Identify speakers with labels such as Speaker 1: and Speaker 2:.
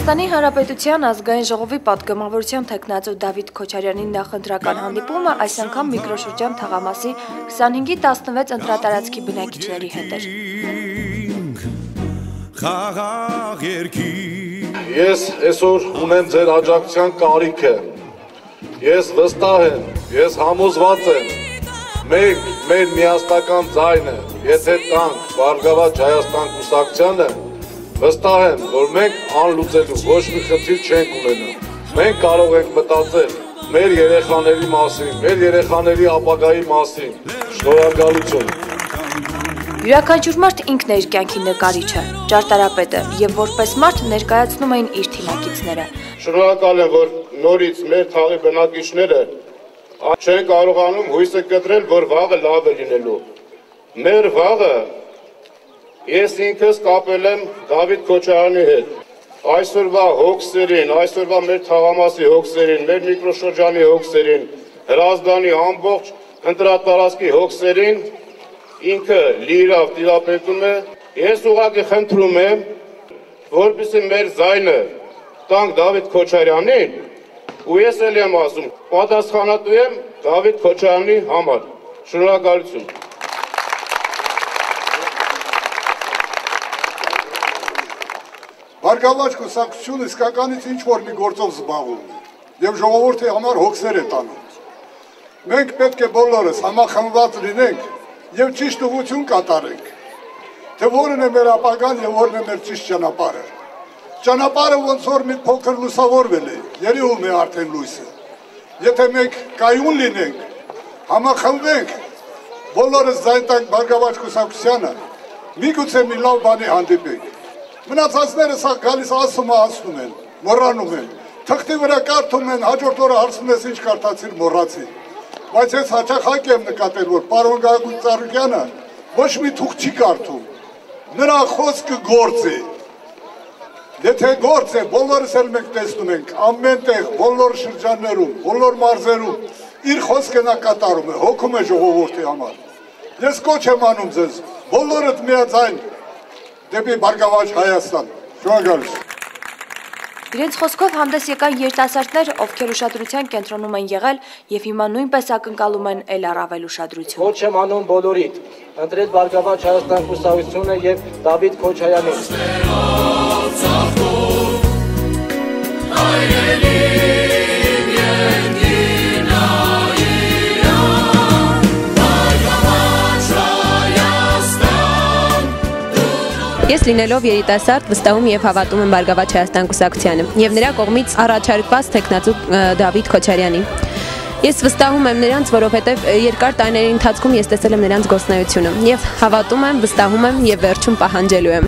Speaker 1: Հայաստանի Հանրապետության ազգային ժողովի պատգամավորության թեկնածու Դավիթ Քոչարյանի նախընտրական հանդիպումը այս անգամ միկրոշրջան թաղամասի 25-16 ընտրատարածքի բնակիչների հետ էր։
Speaker 2: Ես այսօր ունեմ ձեր աջակցության կարիքը։ Ես վստահ եմ, ես համոզված եմ, մենք մեր միասնական ձայնը, եթե տանք Բարգավաճ Հայաստան կուսակցությանը, վստահ եմ, որ մենք անլուծելու ոչ մի խնդիր չենք ունենա։ Մենք կարող ենք մտածել մեր երեխաների մասին, մեր երեխաների ապագայի մասին։ Շնորհակալություն։
Speaker 1: Յուրաքանչյուր մարդ ինքն է իր կյանքի նկարիչը, ճարտարապետը, եւ որպես մարդ ներկայացնում էին իր թիմակիցները։
Speaker 2: Շնորհակալ եմ, որ նորից մեր թաղի բնակիչները չեն կարողանում հույսը կտրել, որ վաղը լավ է լինելու։ Մեր վաղը ես ինքս կապել եմ Դավիթ Քոչարյանի հետ։ Այսօրվա հոգսերին, այսօրվա մեր թաղամասի հոգսերին, մեր միկրոշրջանի հոգսերին, Հրազդանի ամբողջ ընտրատարածքի հոգսերին ինքը լիիրավ տիրապետում է։ Ես ուղղակի խնդրում եմ, որպեսզի մեր ձայնը տանք Դավիթ Քոչարյանին, ու ես էլ եմ ասում, պատասխանատու եմ Դավիթ Քոչարյանի համար։ Շնորհակալություն։
Speaker 3: Բարգավաճ կուսակցությունը իսկականից ինչ-որ մի գործով զբաղվում եւ ժողովրդի համար հոգսեր է տանում։ Մենք պետք է բոլորս համախմբված լինենք եւ ճիշտ ուղղություն կատարենք, թե որն է մեր ապագան եւ որն է մեր ճիշտ ճանապարհը։ Ճանապարհը ոնց որ մի փոքր լուսավորվել է, երևում է արդեն լույսը։ Եթե մենք կայուն լինենք, համախմբենք, բոլորս ձայն տանք Բարգավաճ կուսակցությանը, միգուցե մի լավ բանի հանդիպենք։ Մնացածները սա գալիս ասում են, մոռանում են, թղթի վրա կարդում են, հաջորդ օրը հարցնում ես ինչ կարդացիր, մոռացին։ Բայց ես հաճախակ եմ նկատել, որ պարոն Գագիկ Ծառուկյանը ոչ մի թուղթ չի կարդում, նրա խոսքը գործ է։ Եթե գործ է, բոլորս էլ մենք տեսնում ենք, ամեն տեղ, բոլոր շրջաններում, բոլոր մարզերում, իր խոսքը նա կատարում է, հոգում է ժողովրդի համար։ Ես կոչ եմ անում ձեզ, բոլորդ միաձայն դեպի Բարգավաճ Հայաստան։ Շնորհակալություն։
Speaker 1: Իրենց խոսքով հանդես եկան երիտասարդներ, ովքեր ուշադրության կենտրոնում են եղել եւ հիմա նույնպես ակնկալում են էլ առավել ուշադրություն։
Speaker 4: Ոչ եմ անում բոլորիդ, ընտրել Բարգավաճ Հայաստան կուսակցությունը եւ Դավիթ Քոչարյանին։
Speaker 5: Ես լինելով երիտասարդ վստահում եւ հավատում եմ Բարգավաճ Հայաստան կուսակցությանը եւ նրա կողմից առաջարկված թեկնածու Դավիթ Քոչարյանին։ Ես վստահում եմ նրանց, որովհետեւ երկար տարիների ընթացքում ես տեսել եմ նրանց գործունեությունը եւ հավատում եմ, վստահում եմ եւ վերջում պահանջելու եմ։